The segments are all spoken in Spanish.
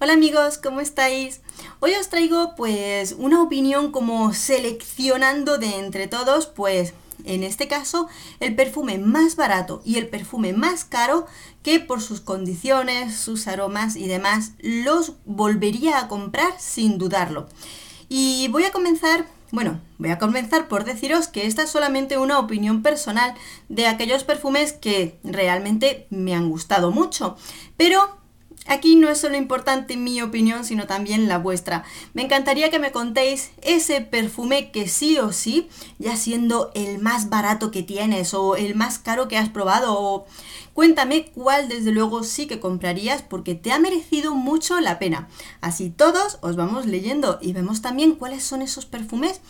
Hola amigos, ¿cómo estáis? Hoy os traigo pues una opinión como seleccionando de entre todos, pues en este caso el perfume más barato y el perfume más caro que por sus condiciones, sus aromas y demás los volvería a comprar sin dudarlo. Y voy a comenzar por deciros que esta es solamente una opinión personal de aquellos perfumes que realmente me han gustado mucho, pero aquí no es solo importante mi opinión, sino también la vuestra. Me encantaría que me contéis ese perfume que sí o sí, ya siendo el más barato que tienes o el más caro que has probado, o cuéntame cuál desde luego sí que comprarías porque te ha merecido mucho la pena. Así todos os vamos leyendo y vemos también cuáles son esos perfumes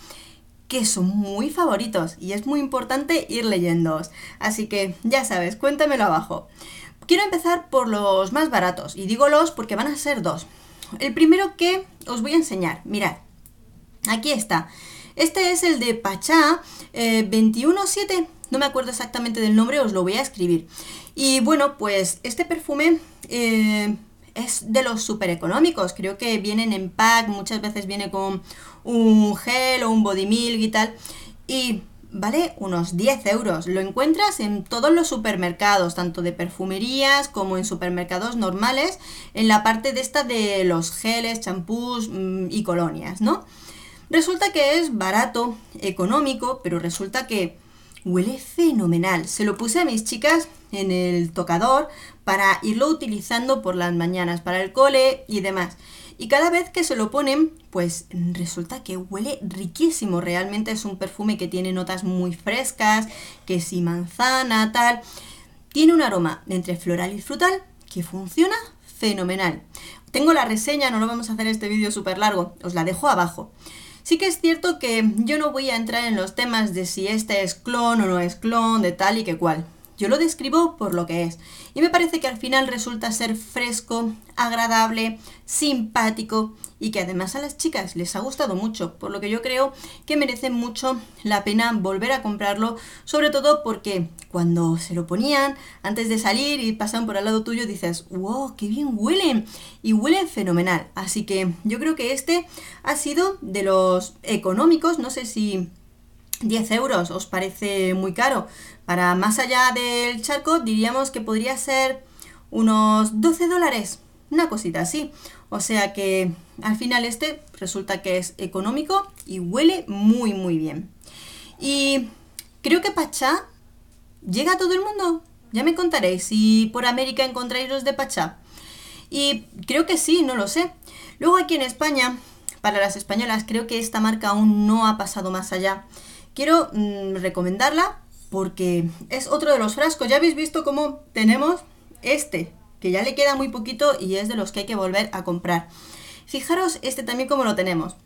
que son muy favoritos y es muy importante ir leyéndoos. Así que ya sabes, cuéntamelo abajo. Quiero empezar por los más baratos, y digo los porque van a ser dos. El primero que os voy a enseñar, mirad, aquí está. Este es el de Pachá 217, no me acuerdo exactamente del nombre, os lo voy a escribir. Y bueno, pues este perfume es de los súper económicos, creo que vienen en pack, muchas veces viene con un gel o un body milk y tal. Y vale unos 10 euros. Lo encuentras en todos los supermercados, tanto de perfumerías como en supermercados normales, en la parte de esta de los geles, champús y colonias, ¿no? Resulta que es barato, económico, pero resulta que huele fenomenal. Se lo puse a mis chicas en el tocador para irlo utilizando por las mañanas, para el cole y demás. Y cada vez que se lo ponen, pues resulta que huele riquísimo. Realmente es un perfume que tiene notas muy frescas, que si manzana, tal. Tiene un aroma entre floral y frutal que funciona fenomenal. Tengo la reseña, no lo vamos a hacer este vídeo súper largo, os la dejo abajo. Sí que es cierto que yo no voy a entrar en los temas de si este es clon o no es clon, de tal y que cual. Yo lo describo por lo que es. Y me parece que al final resulta ser fresco, agradable, simpático y que además a las chicas les ha gustado mucho, por lo que yo creo que merece mucho la pena volver a comprarlo, sobre todo porque cuando se lo ponían antes de salir y pasan por al lado tuyo dices, wow, qué bien huelen, y huelen fenomenal. Así que yo creo que este ha sido de los económicos, no sé si 10 euros os parece muy caro. Para más allá del charco diríamos que podría ser unos 12 dólares, una cosita así. O sea que al final este resulta que es económico y huele muy muy bien. Y creo que Pachá llega a todo el mundo. Ya me contaréis si por América encontráis los de Pachá. Y creo que sí, no lo sé. Luego aquí en España, para las españolas, creo que esta marca aún no ha pasado más allá. Quiero recomendarla porque es otro de los frascos. Ya habéis visto cómo tenemos este, que ya le queda muy poquito y es de los que hay que volver a comprar. Fijaros este también como lo tenemos.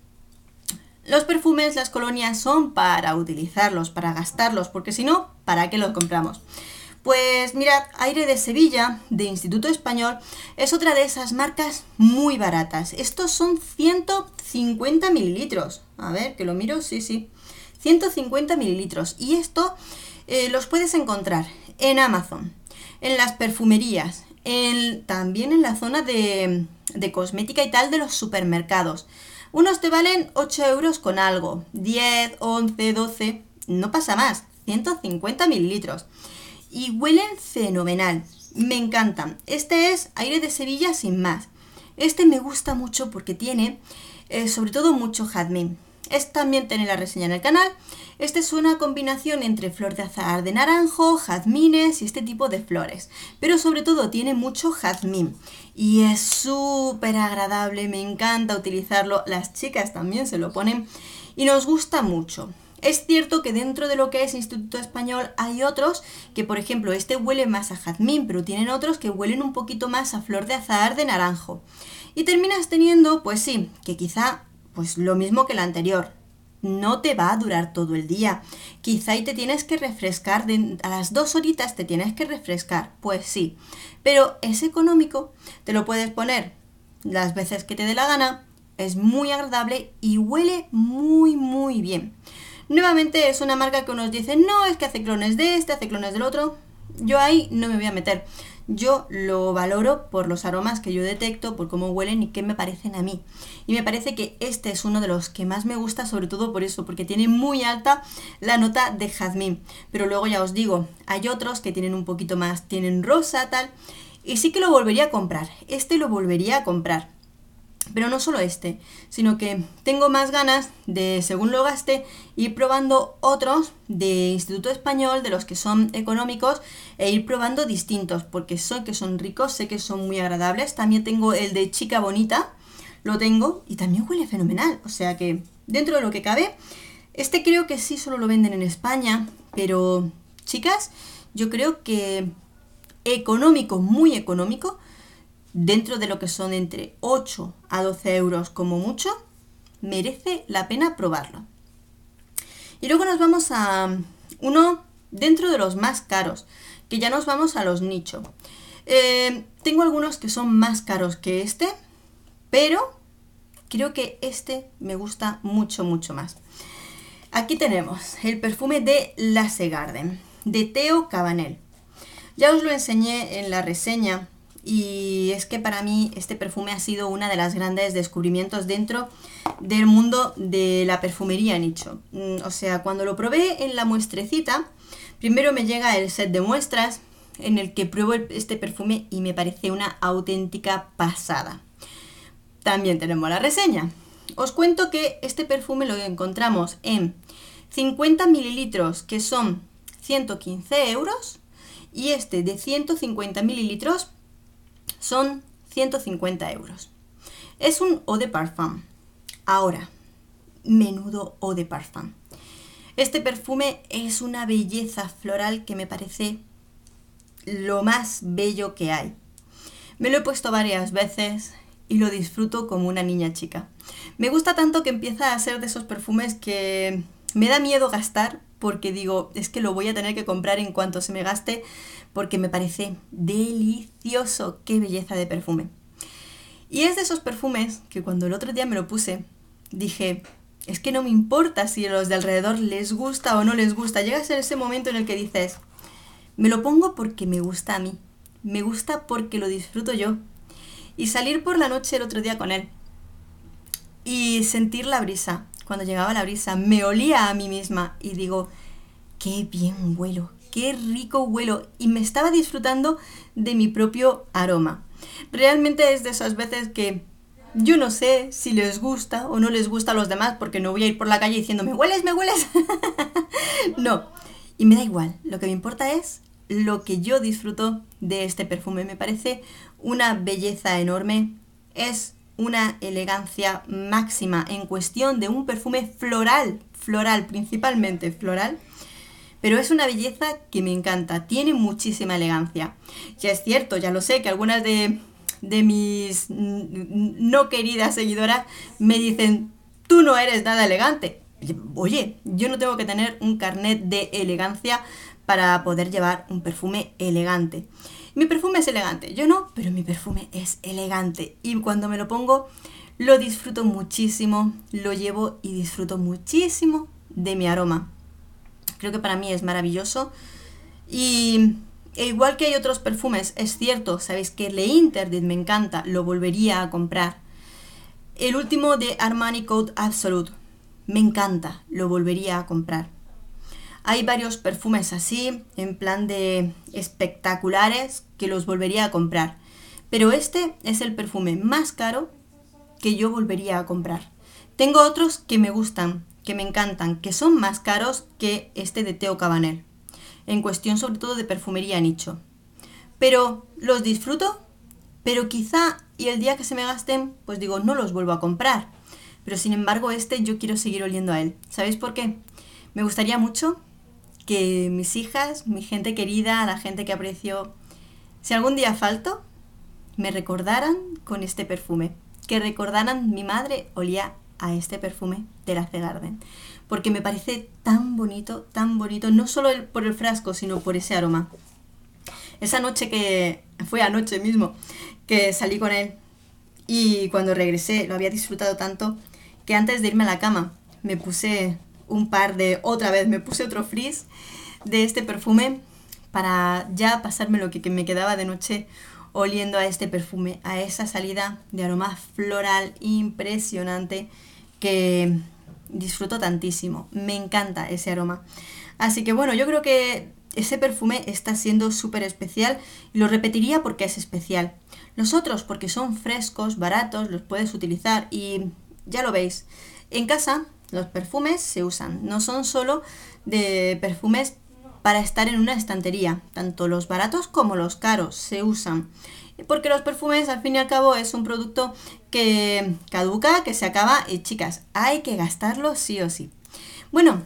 Los perfumes, las colonias son para utilizarlos, para gastarlos, porque si no, ¿para qué los compramos? Pues mirad, Aire de Sevilla, de Instituto Español, es otra de esas marcas muy baratas. Estos son 150 mililitros. A ver, que lo miro, sí. 150 mililitros. Y esto los puedes encontrar en Amazon, en las perfumerías, también en la zona de cosmética y tal de los supermercados. Unos te valen 8 euros con algo, 10, 11, 12, no pasa más, 150 mililitros. Y huelen fenomenal, me encantan. Este es Aire de Sevilla sin más. Este me gusta mucho porque tiene sobre todo mucho jazmín. También tiene la reseña en el canal. Este es una combinación entre flor de azahar de naranjo, jazmines y este tipo de flores. Pero sobre todo tiene mucho jazmín. Y es súper agradable, me encanta utilizarlo. Las chicas también se lo ponen y nos gusta mucho. Es cierto que dentro de lo que es Instituto Español hay otros que, por ejemplo, este huele más a jazmín, pero tienen otros que huelen un poquito más a flor de azahar de naranjo. Y terminas teniendo, pues sí, que quizá pues lo mismo que el anterior. No te va a durar todo el día. Quizá y te tienes que refrescar, a las 2 horitas te tienes que refrescar. Pues sí, pero es económico, te lo puedes poner las veces que te dé la gana, es muy agradable y huele muy muy bien. Nuevamente es una marca que nos dice, no, es que hace clones de este, hace clones del otro. Yo ahí no me voy a meter. yo lo valoro por los aromas que yo detecto, por cómo huelen y qué me parecen a mí. Y me parece que este es uno de los que más me gusta, sobre todo por eso, porque tiene muy alta la nota de jazmín. Pero luego ya os digo, hay otros que tienen un poquito más, tienen rosa, tal, y sí que lo volvería a comprar. Este lo volvería a comprar. Pero no solo este, sino que tengo más ganas de, según lo gaste, ir probando otros de Instituto Español, de los que son económicos, e ir probando distintos, porque sé que son ricos, sé que son muy agradables. También tengo el de Chica Bonita, lo tengo, y también huele fenomenal. O sea que, dentro de lo que cabe, este creo que sí solo lo venden en España, pero, chicas, yo creo que económico, muy económico, dentro de lo que son entre 8 a 12 euros como mucho, merece la pena probarlo. Y luego nos vamos a uno dentro de los más caros, que ya nos vamos a los nicho. Tengo algunos que son más caros que este, pero creo que este me gusta mucho, mucho más. Aquí tenemos el perfume de Lasse Garden, de Theo Cabanel. Ya os lo enseñé en la reseña. Y es que para mí este perfume ha sido una de las grandes descubrimientos dentro del mundo de la perfumería nicho. O sea, cuando lo probé en la muestrecita, primero me llega el set de muestras en el que pruebo este perfume y me parece una auténtica pasada. También tenemos la reseña. Os cuento que este perfume lo encontramos en 50 mililitros, que son 115 euros, y este de 150 mililitros son 150 euros. Es un eau de parfum. Ahora, menudo eau de parfum. Este perfume es una belleza floral que me parece lo más bello que hay. Me lo he puesto varias veces y lo disfruto como una niña chica. Me gusta tanto que empieza a ser de esos perfumes que me da miedo gastar, porque digo, es que lo voy a tener que comprar en cuanto se me gaste, porque me parece delicioso. ¡Qué belleza de perfume! Y es de esos perfumes que cuando el otro día me lo puse, dije, es que no me importa si a los de alrededor les gusta o no les gusta. Llega a ser ese momento en el que dices, me lo pongo porque me gusta a mí, me gusta porque lo disfruto yo. Y salir por la noche el otro día con él y sentir la brisa. Cuando llegaba la brisa, me olía a mí misma y digo, qué bien huelo, qué rico huelo, y me estaba disfrutando de mi propio aroma. Realmente es de esas veces que yo no sé si les gusta o no les gusta a los demás, porque no voy a ir por la calle diciendo, ¿me hueles, me hueles? No, y me da igual, lo que me importa es lo que yo disfruto de este perfume. Me parece una belleza enorme, es una elegancia máxima en cuestión de un perfume floral, principalmente floral, pero es una belleza que me encanta, tiene muchísima elegancia. Ya es cierto, ya lo sé, que algunas de mis no queridas seguidoras me dicen, tú no eres nada elegante. Oye, yo no tengo que tener un carnet de elegancia para poder llevar un perfume elegante. Mi perfume es elegante, yo no, pero mi perfume es elegante. Y cuando me lo pongo, lo disfruto muchísimo, lo llevo y disfruto muchísimo de mi aroma. Creo que para mí es maravilloso. Y igual que hay otros perfumes, es cierto, sabéis que Le Interdit me encanta, lo volvería a comprar. El último de Armani Code Absolute, me encanta, lo volvería a comprar. Hay varios perfumes así, en plan de espectaculares, que los volvería a comprar. Pero este es el perfume más caro que yo volvería a comprar. Tengo otros que me gustan, que me encantan, que son más caros que este de Theo Cabanel. En cuestión sobre todo de perfumería nicho. Pero los disfruto, pero quizá, y el día que se me gasten, pues digo, no los vuelvo a comprar. Pero sin embargo este yo quiero seguir oliendo a él. ¿Sabéis por qué? Me gustaría mucho que mis hijas, mi gente querida, la gente que aprecio, si algún día falto, me recordaran con este perfume. Que recordaran mi madre olía a este perfume de Lasse Garden. Porque me parece tan bonito, no solo por el frasco, sino por ese aroma. Esa noche que fue anoche mismo, que salí con él y cuando regresé lo había disfrutado tanto que antes de irme a la cama me puse me puse otro frizz de este perfume para ya pasarme lo que me quedaba de noche oliendo a este perfume, a esa salida de aroma floral impresionante que disfruto tantísimo. Me encanta ese aroma. Así que bueno, yo creo que ese perfume está siendo súper especial y lo repetiría porque es especial. Los otros porque son frescos, baratos, los puedes utilizar y ya lo veis. En casa los perfumes se usan, no son solo de perfumes para estar en una estantería, tanto los baratos como los caros se usan. Porque los perfumes al fin y al cabo es un producto que caduca, que se acaba y chicas, hay que gastarlo sí o sí. Bueno,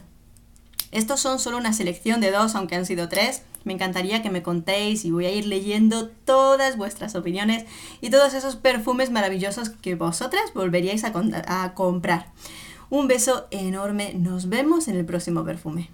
estos son solo una selección de 2, aunque han sido 3. Me encantaría que me contéis y voy a ir leyendo todas vuestras opiniones y todos esos perfumes maravillosos que vosotras volveríais a comprar. Un beso enorme, nos vemos en el próximo perfume.